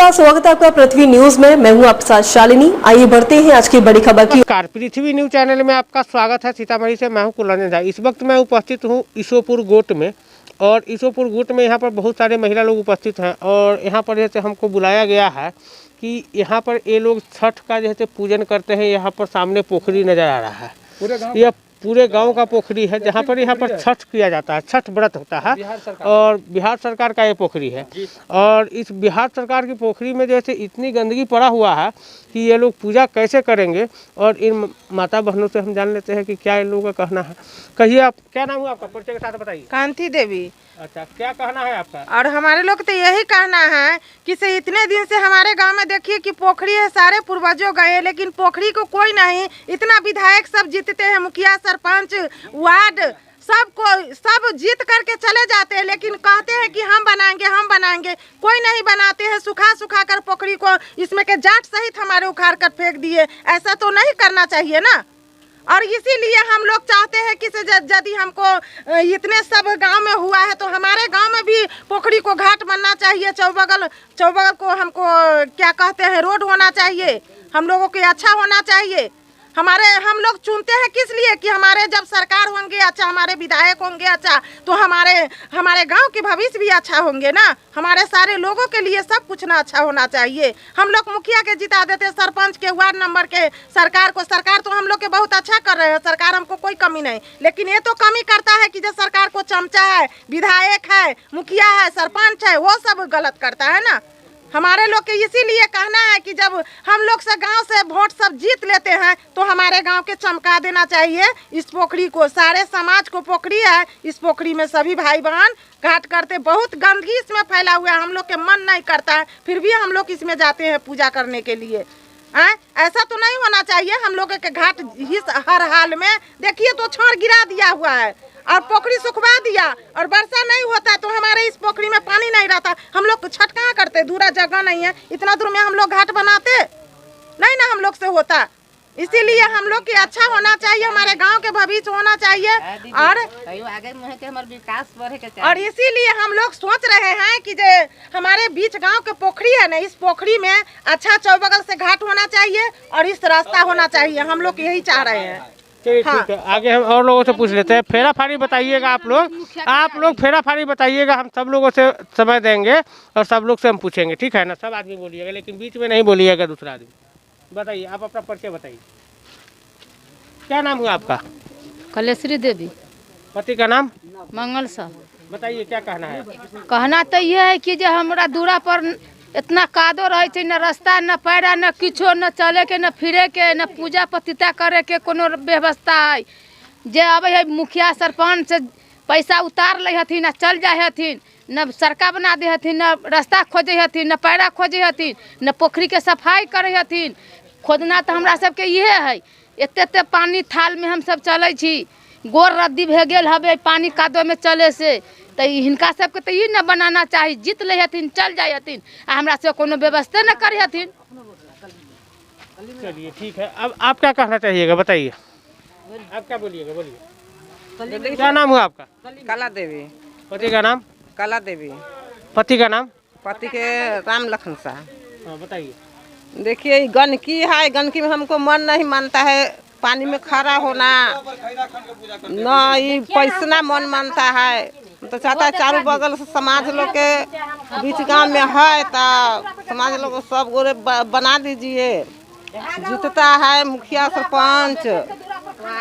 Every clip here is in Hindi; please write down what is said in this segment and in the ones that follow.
नमस्कार, स्वागत है आपका पृथ्वी न्यूज में। मैं हूं आपके साथ शालिनी। आइए बढ़ते हैं आज की बड़ी खबर की। पृथ्वी न्यूज चैनल में आपका स्वागत है। सीतामढ़ी से मैं हूं कुलरंजन झा। इस वक्त मैं उपस्थित हूं ईशोपुर गोट में, और ईशोपुर गोट में यहाँ पर बहुत सारे महिला लोग उपस्थित हैं। और यहाँ पर जैसे हमको बुलाया गया है कि यहाँ पर ये लोग छठ का जैसे पूजन करते हैं। यहाँ पर सामने पोखरी नजर आ रहा है। यह पूरे गांव का पोखरी है जहाँ पर छठ किया जाता है, छठ व्रत होता है। और बिहार सरकार का ये पोखरी है। और इस बिहार सरकार की पोखरी में जैसे इतनी गंदगी पड़ा हुआ है कि ये लोग पूजा कैसे करेंगे। और इन माता बहनों से हम जान लेते हैं कि क्या इन लोगों का कहना है। कहिए, आप क्या नाम है आपका, परिचय के साथ बताइए। कांति देवी। अच्छा, क्या कहना है आपका? और हमारे लोग तो यही कहना है कि से इतने दिन से हमारे गांव में देखिए कि पोखरी है, सारे पूर्वजों गए, लेकिन पोखरी को कोई नहीं। इतना विधायक सब जीतते हैं, मुखिया, सरपंच, वार्ड, सब जीत करके चले जाते हैं, लेकिन कहते हैं कि हम बनाएंगे। कोई नहीं बनाते हैं। सुखा कर पोखरी को इसमें के जाट सहित हमारे उखाड़ कर फेंक दिए। ऐसा तो नहीं करना चाहिए ना। और इसीलिए हम लोग चाहते हैं कि यदि हमको इतने सब गांव में हुआ है तो हमारे गांव में भी पोखरी को घाट बनना चाहिए। चौबगल को हमको क्या कहते हैं, रोड होना चाहिए। हम लोगों के अच्छा होना चाहिए। हम लोग चुनते हैं किस लिए कि हमारे जब सरकार होंगे अच्छा, हमारे विधायक होंगे अच्छा, तो हमारे गांव के भविष्य भी अच्छा होंगे ना। हमारे सारे लोगों के लिए सब कुछ ना अच्छा होना चाहिए। हम लोग मुखिया के जिता देते, सरपंच के, वार्ड नंबर के, सरकार तो हम लोग के बहुत अच्छा कर रहे हैं। सरकार हमको कोई कमी नहीं, लेकिन ये तो कमी करता है कि जो सरकार को चमचा है, विधायक है, मुखिया है, सरपंच है, वो सब गलत करता है ना। हमारे लोग के इसीलिए कहना है कि जब हम लोग से गांव से वोट सब जीत लेते हैं तो हमारे गांव के चमका देना चाहिए इस पोखरी को। सारे समाज को पोखरी है, इस पोखरी में सभी भाई बहन घाट करते। बहुत गंदगी इसमें फैला हुआ है, हम लोग के मन नहीं करता है, फिर भी हम लोग इसमें जाते हैं पूजा करने के लिए। ऐसा तो नहीं होना चाहिए। हम लोग के घाट हर हाल में देखिए तो छाड़ गिरा दिया हुआ है और पोखरी सुखवा दिया, और वर्षा नहीं होता तो हमारे इस पोखरी में पानी नहीं रहता। हम लोग छठ कहाँ करते, दूरा जगह नहीं है, इतना दूर में हम लोग घाट बनाते नहीं ना, हम लोग से होता। इसीलिए हम लोग के अच्छा होना चाहिए, हमारे गांव के भविष्य होना चाहिए, और आगे हमारे विकास बढ़े के चाहिए। और इसीलिए हम लोग सोच रहे हैं कि जे हमारे बीच गांव के पोखरी है ना, इस पोखरी में अच्छा चौबगल से घाट होना चाहिए और इस रास्ता होना चाहिए। हम लोग यही चाह रहे हैं। ठीक है, आगे हम और लोगों से पूछ लेते हैं। फेरा फारी बताइएगा आप लोग फेरा फारी बताइएगा। हम सब लोगों से समय देंगे और सब लोग से हम पूछेंगे, ठीक है ना। सब आदमी बोलिएगा, लेकिन बीच में नहीं बोलिएगा दूसरा आदमी। बताइए, आप अपना परिचय बताइए। क्या नाम हुआ आपका? कलेश्वरी देवी। पति का नाम? मंगल साहब। बताइए, क्या कहना है? कहना तो ये है कि जो हमारा दूरा पर इतना कादो रहे थे, न रास्ता, न पैरा, न किछो, न चले के, न फिरे के, न पूजा पतिता करे के कोनो व्यवस्था है। जे अब है मुखिया सरपंच से पैसा उतार ले हथिन, न चल जाए हथिन, न सड़का बना दे हथिन, न रास्ता खोजे हथिन, न पैरा खोजे हथिन, न पोखरी के सफाई करे हथिन। खोदना तो हमरा सबके इहे है। एते पानी थाल में हम सब चले छी, गोर रद्दी भे गेल हवे पानी कादो में चले से। तो हिनका सबके तो ये न बनाना चाहिए, जीत ले हथिन, चल जाए हथिन, हमरा से कोनो व्यवस्था न करे हथिन। चलिए ठीक है, अब आप क्या कहना चाहिएगा, बताइए। आप क्या बोलिएगा, बोलिए। क्या नाम हुआ आपका? कला देवी। पति का नाम? कला देवी। पति का नाम? पति के राम लखन शाह। बताइए। देखिए गंदगी है, गंदगी में हमको मन नहीं मानता है। पानी में खड़ा होना न, ये पैसना मन मानता है। तो चाहता है चारों बगल से समाज लोग के बीच गांव में है तो समाज लोग सब गोरे बना दीजिए। जीतता है मुखिया, सरपंच,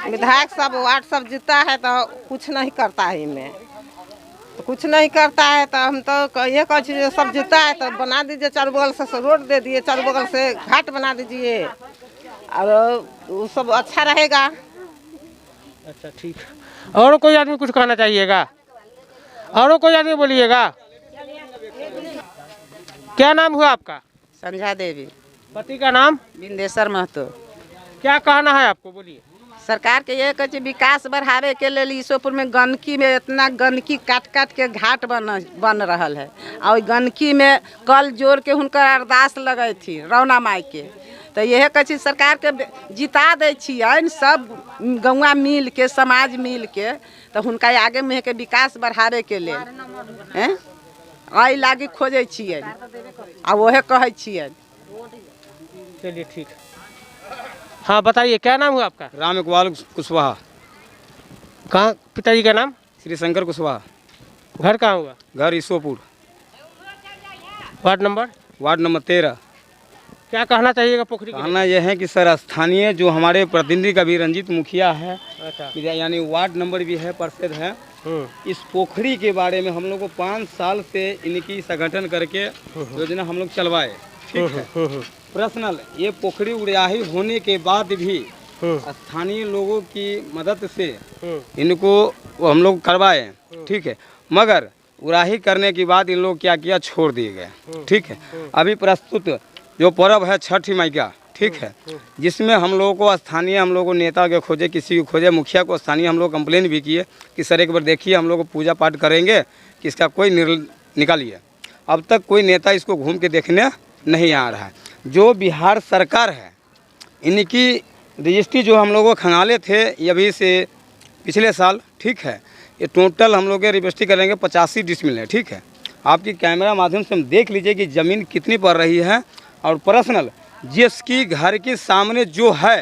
विधायक सब, वार्ड सब जीतता है तो कुछ नहीं करता है इनमें, तो कुछ नहीं करता है। तो हम तो ये कह सब जीतता है तो बना दीजिए, चारों बगल से रोड दे दिए, चारों बगल से घाट बना दीजिए, और वो सब अच्छा रहेगा। अच्छा ठीक है। और कोई आदमी कुछ कहना चाहिएगा? और कोई आदमी बोलिएगा। क्या नाम हुआ आपका? संध्या देवी। पति का नाम? बिंदेश्वर महतो। क्या कहना है आपको, बोलिए। सरकार के ये कहे विकास बढ़ावे के लिए ईशोपुर में गंदगी में इतना गंदगी काट के घाट बन रहा है। और गंदगी में कल जोड़ के उनकर अरदास लगे थी रौना माई के। तो यह कहे सरकार के जिता दे छियन सब गौवा मिल के, समाज मिल के, तो उनका आगे में के विकास बढ़ावे के लिए आई लागी खोजे छिए आ वहे कहे छिए। चलिए ठीक है। हाँ बताइए क्या नाम हुआ आपका? राम इकबाल कुशवाहा। कहाँ पिताजी का नाम? श्री शंकर कुशवाहा। घर कहाँ हुआ? घर ईसोपुर, वार्ड नंबर? Ward number 13। क्या कहना चाहिएगा पोखरी के लिए? कहना यह है कि सर स्थानीय जो हमारे प्रतिनिधि का भी रंजीत मुखिया है, अच्छा। यानी वार्ड नंबर भी है, पार्षद है, इस पोखरी के बारे में हम लोग को 5 साल से इनकी संगठन करके योजना हम लोग चलवाए, ठीक है। पर्सनल ये पोखरी उड़ाही होने के बाद भी स्थानीय लोगों की मदद से इनको हम लोग करवाए, ठीक है। मगर उड़ाही करने के बाद इन लोग क्या किया, छोड़ दिए गए, ठीक है। अभी प्रस्तुत जो पर्व है छठ माई का, ठीक है, जिसमें हम लोगों को स्थानीय हम लोग को नेता के खोजे, किसी को खोजे, मुखिया को स्थानीय हम लोग कंप्लेन भी किए कि सर एक बार देखिए हम लोग को पूजा पाठ करेंगे कि इसका कोई निकालिए। अब तक कोई नेता इसको घूम के देखने नहीं आ रहा है। जो बिहार सरकार है इनकी रजिस्ट्री जो हम लोग को खंगाले थे ये अभी से पिछले साल, ठीक है, ये टोटल हम लोग रजिस्ट्री करेंगे 85 डिसमिल है, ठीक है। आपकी कैमरा माध्यम से हम देख लीजिए कि ज़मीन कितनी पड़ रही है। और पर्सनल जिसकी घर के सामने जो है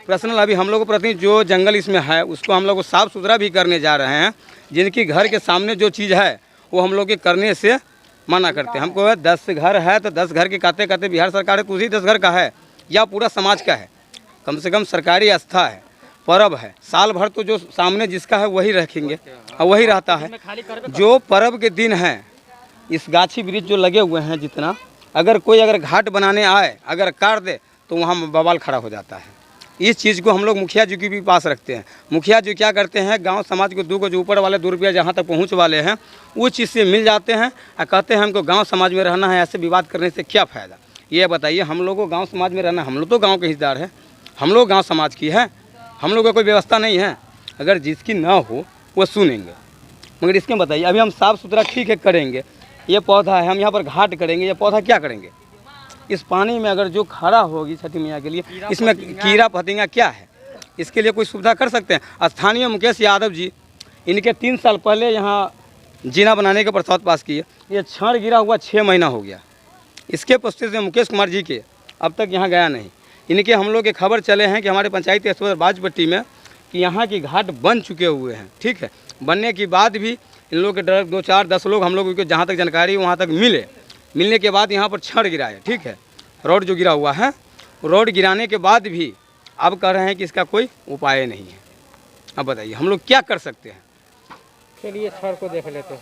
पर्सनल, अभी हम लोग को प्रति जो जंगल इसमें है उसको हम लोग को साफ़ सुथरा भी करने जा रहे हैं। जिनकी घर के सामने जो चीज़ है वो हम लोग के करने से मना करते हैं। हमको 10 घर है तो 10 घर के कहते कहते बिहार सरकार है तो उसी 10 घर का है या पूरा समाज का है। कम से कम सरकारी आस्था है, पर्व है, साल भर तो जो सामने जिसका है वही रखेंगे और वही रहता है। जो पर्व के दिन है इस गाछी वृक्ष जो लगे हुए हैं जितना, अगर कोई अगर घाट बनाने आए अगर काट दे तो वहाँ बवाल खड़ा हो जाता है। इस चीज़ को हम लोग मुखिया जी के भी पास रखते हैं। मुखिया जी क्या करते हैं, गांव समाज को 2 गज ऊपर वाले 2 रुपया जहाँ तक पहुँच वाले हैं उस चीज़ से मिल जाते हैं और कहते हैं हमको गांव समाज में रहना है, ऐसे विवाद करने से क्या फ़ायदा। ये बताइए, हम लोग को गाँव समाज में रहना, हम लोग तो गाँव के हिस्सेदार हैं, हम लोग गाँव समाज की है, हम लोग का कोई व्यवस्था नहीं है। अगर जिसकी ना हो वो सुनेंगे, मगर इसके बताइए अभी हम साफ़ सुथरा ठीक है करेंगे, ये पौधा है हम यहाँ पर घाट करेंगे, ये पौधा क्या करेंगे, इस पानी में अगर जो खड़ा होगी छठी मैया के लिए इसमें कीड़ा फतिंगा क्या है, इसके लिए कोई सुविधा कर सकते हैं। स्थानीय मुकेश यादव जी इनके 3 साल पहले यहाँ जीना बनाने के प्रस्ताव पास किए, ये क्षण गिरा हुआ 6 महीना हो गया। इसके पश्चात से मुकेश कुमार जी के अब तक यहाँ गया नहीं। इनके हम लोग के खबर चले हैं कि हमारे पंचायती अस्पताल बाजपट्टी में कि यहाँ की घाट बन चुके हुए हैं, ठीक है। बनने के बाद भी इन लोग के डर 2, 4, 10 लोग हम लोग को जहाँ तक जानकारी वहाँ तक मिलने के बाद यहाँ पर छड़ गिरा है, ठीक है, रोड जो गिरा हुआ है, रोड गिराने के बाद भी अब कह रहे हैं कि इसका कोई उपाय नहीं है। अब बताइए हम लोग क्या कर सकते हैं। चलिए छड़ को देख लेते हैं।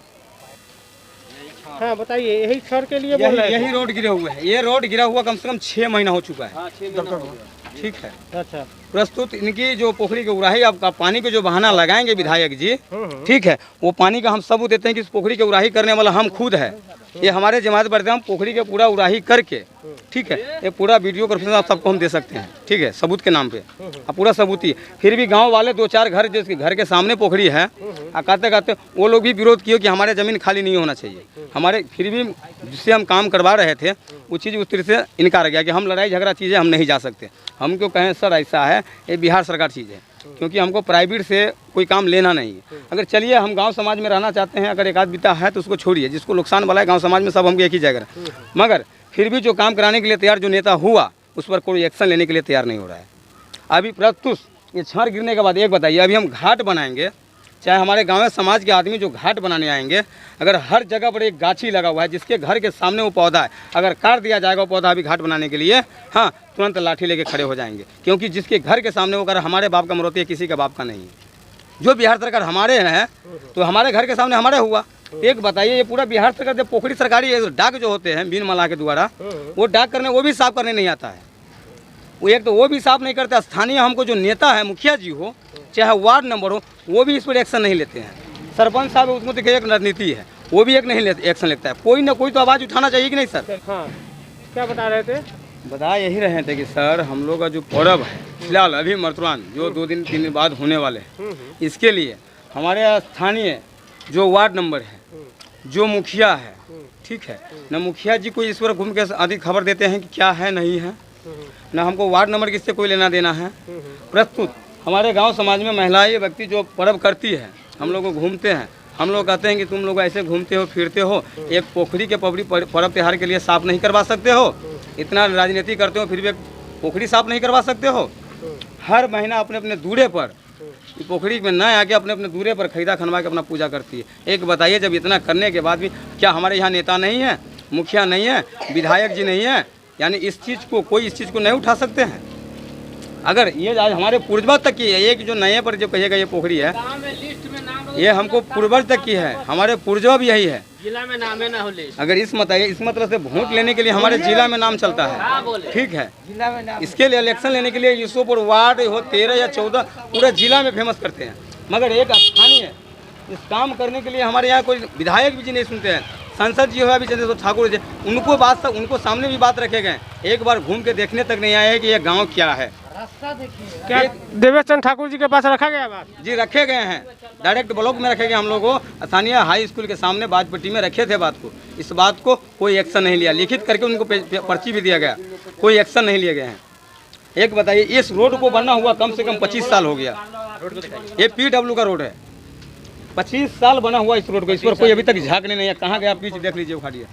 हाँ बताइए, यही छड़ के लिए बोल रहे हैं? यही रोड गिरे हुए हैं, ये रोड गिरा हुआ कम से कम 6 महीना हो चुका है, ठीक है। अच्छा, प्रस्तुत इनकी जो पोखरी के उराही आपका पानी के जो बहाना लगाएंगे विधायक जी, ठीक है, वो पानी का हम सबूत देते हैं कि इस पोखरी के उराही करने वाला हम खुद है। ये हमारे जमात बढ़ते हम पोखरी के पूरा उराही करके, ठीक है, ये पूरा वीडियो कॉन्फ्रेंस आप सबको हम दे सकते हैं, ठीक है, सबूत के नाम पे पूरा सबूत ही। फिर भी गांव वाले 2-4 घर जिसके घर के सामने पोखरी है कहते कहते वो लोग भी विरोध किए कि हमारे ज़मीन खाली नहीं होना चाहिए हमारे, फिर भी जिससे हम काम करवा रहे थे वो चीज़ उस तरह से इनकार गया कि हम लड़ाई झगड़ा चीज़ें हम नहीं जा सकते। हम क्यों कहें सर ऐसा है, ये बिहार सरकार चीज़ है, क्योंकि हमको प्राइवेट से कोई काम लेना नहीं है। अगर चलिए हम गांव समाज में रहना चाहते हैं, अगर एक आध बिता है तो उसको छोड़िए, जिसको नुकसान वाला है गांव समाज में सब हमको एक ही जगह, मगर फिर भी जो काम कराने के लिए तैयार जो नेता हुआ उस पर कोई एक्शन लेने के लिए तैयार नहीं हो रहा है। अभी प्रत्युष ये छड़ गिरने के बाद एक बताइए, अभी हम घाट बनाएंगे, चाहे हमारे गाँव समाज के आदमी जो घाट बनाने आएंगे, अगर हर जगह पर एक गाछी लगा हुआ है जिसके घर के सामने वो पौधा है, अगर काट दिया जाएगा वो पौधा अभी घाट बनाने के लिए, हाँ तुरंत लाठी लेके खड़े हो जाएंगे, क्योंकि जिसके घर के सामने वो घर हमारे बाप का मरोती है, किसी का बाप का नहीं है। जो बिहार सरकार हमारे हैं तो हमारे घर के सामने हमारे हुआ। एक बताइए, ये पूरा बिहार सरकार जब पोखरी सरकारी डाक जो होते हैं बीन मला के द्वारा, वो डाक करने वो भी साफ करने नहीं आता है। वो एक तो वो भी साफ नहीं करते, स्थानीय हमको जो नेता है मुखिया जी हो चाहे वार्ड नंबर हो वो भी इस पर एक्शन नहीं लेते हैं। सरपंच साहब उसमें तो एक रणनीति है, वो भी एक नहीं एक्शन लेता है। कोई ना कोई तो आवाज़ उठाना चाहिए कि नहीं सर। हाँ क्या बता रहे थे? बता यही रहे थे कि सर हम लोग का जो पर्व है फिलहाल अभी मर्तुरान जो 2-3 दिन बाद होने वाले हैं, इसके लिए हमारे स्थानीय जो वार्ड नंबर है, जो मुखिया है, ठीक है, न मुखिया जी को इस पर घूम के अधिक खबर देते हैं कि क्या है नहीं है, न हमको वार्ड नंबर किससे कोई लेना देना है। प्रस्तुत हमारे गांव समाज में महिलाएं व्यक्ति जो पर्व करती है, हम लोग को घूमते हैं, हम लोग कहते हैं कि तुम लोग ऐसे घूमते हो फिरते हो, एक पोखरी के पर्व त्यौहार के लिए साफ नहीं करवा सकते हो? इतना राजनीति करते हो फिर भी एक पोखरी साफ नहीं करवा सकते हो? हर महीना अपने अपने दूरे पर पोखरी में न आके अपने अपने दूरे पर खरीदा खनवा के अपना पूजा करती है। एक बताइए, जब इतना करने के बाद भी क्या हमारे यहाँ नेता नहीं है, मुखिया नहीं है, विधायक जी नहीं है? यानी इस चीज़ को कोई इस चीज़ को नहीं उठा सकते हैं? अगर ये आज हमारे पूर्वज तक की है, एक जो नए पर जो कहिएगा ये पोखरी है, ये हमको पूर्वज तक की है, हमारे पूर्वज भी यही है। जिला में नाम है ना हो ले। अगर इस मतलब से वोट लेने के लिए हमारे जिला में नाम चलता है, ठीक है, इसके लिए इलेक्शन लेने के लिए यूसुफपुर वार्ड हो 13 या 14 पूरे जिला में फेमस करते हैं, मगर एक स्थानीय इस काम करने के लिए हमारे यहाँ कोई विधायक भी नहीं सुनते हैं। सांसद जी हो अभी चंद्रशेखर ठाकुर जी, उनको सामने भी बात रखे गए, एक बार घूम के देखने तक नहीं आए कि ये गाँव क्या है। क्या देवेश चंद्र ठाकुर जी के पास रखा गया बात? जी रखे गए हैं, डायरेक्ट ब्लॉक में रखे गए। हम लोग को स्थानीय हाई स्कूल के सामने बाजपट्टी में रखे थे बात को, इस बात को कोई एक्शन नहीं लिया, लिखित करके उनको पर्ची भी दिया गया, कोई एक्शन नहीं लिए गए हैं। एक बताइए, इस रोड को बनना हुआ कम से कम 25 साल हो गया। ये PW का रोड है, 25 साल बना हुआ इस रोड को, इस पर कोई अभी तक झांकने नहीं है। कहाँ गया पीछे देख लीजिए, उखाड़िए।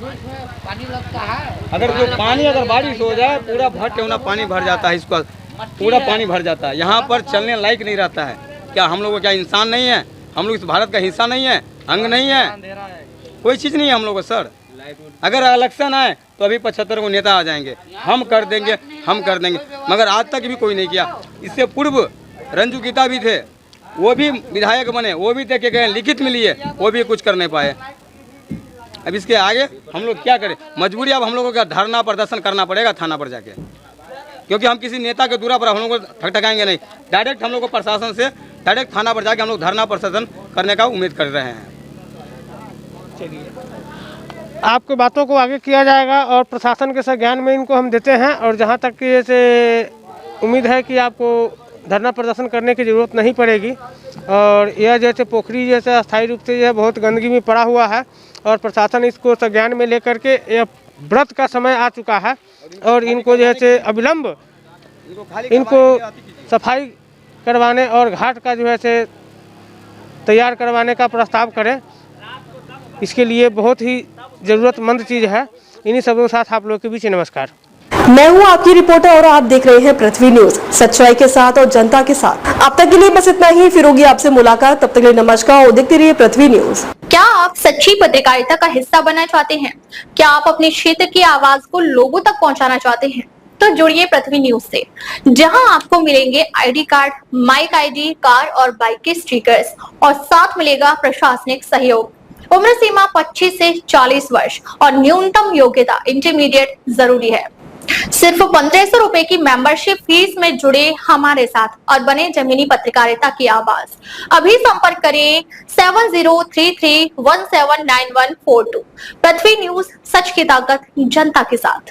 पानी लगता है, अगर जो पानी अगर बारिश हो जाए पूरा भर टेवना पानी भर जाता है, इसको पूरा पानी भर जाता है, यहाँ पर चलने लायक नहीं रहता है। क्या हम लोग क्या इंसान नहीं है? हम लोग इस भारत का हिस्सा नहीं है, अंग नहीं है, कोई चीज़ नहीं है हम लोग को सर। अगर इलेक्शन आए तो अभी 75 को नेता आ जाएंगे, हम कर देंगे, मगर आज तक भी कोई नहीं किया। इससे पूर्व रंजू गीता भी थे, वो भी विधायक बने, वो भी देखे गए, लिखित में लिए, वो भी कुछ कर नहीं पाए। अब इसके आगे हम लोग क्या करें? मजबूरी अब हम लोगों का धरना प्रदर्शन करना पड़ेगा थाना पर जाके, क्योंकि हम किसी नेता के दूरा पर हम लोग को ठकठकाएंगे नहीं। डायरेक्ट हम लोग को प्रशासन से डायरेक्ट थाना पर जाके हम लोग धरना प्रदर्शन करने का उम्मीद कर रहे हैं। चलिए, आपकी बातों को आगे किया जाएगा और प्रशासन के संज्ञान में इनको हम देते हैं। और जहाँ तक कि जैसे उम्मीद है कि आपको धरना प्रदर्शन करने की ज़रूरत नहीं पड़ेगी। और यह जैसे पोखरी जैसे अस्थायी रूप से यह बहुत गंदगी में पड़ा हुआ है और प्रशासन इसको संज्ञान में लेकर के यह व्रत का समय आ चुका है और इनको जैसे अविलंब इनको सफाई करवाने और घाट का जो है से तैयार करवाने का प्रस्ताव करें। इसके लिए बहुत ही ज़रूरतमंद चीज़ है। इन्हीं सबों के साथ आप लोगों के बीच नमस्कार। मैं हूं आपकी रिपोर्टर और आप देख रहे हैं पृथ्वी न्यूज, सच्चाई के साथ और जनता के साथ। अब तक के लिए बस इतना ही, फिर होगी आपसे मुलाकात। तब तक के लिए नमस्कार और देखते रहिए पृथ्वी न्यूज। क्या आप सच्ची पत्रकारिता का हिस्सा बनना चाहते हैं? क्या आप अपने क्षेत्र की आवाज को लोगों तक पहुंचाना चाहते हैं? तो जुड़िए पृथ्वी न्यूज से, जहां आपको मिलेंगे ID card, mic ID, car और बाइक के स्टिकर्स और साथ मिलेगा प्रशासनिक सहयोग। उम्र सीमा 25 से 40 वर्ष और न्यूनतम योग्यता इंटरमीडिएट जरूरी है। सिर्फ 1500 रुपए की मेंबरशिप फीस में जुड़े हमारे साथ और बने जमीनी पत्रकारिता की आवाज। अभी संपर्क करें 7033179142। पृथ्वी न्यूज, सच की ताकत जनता के साथ।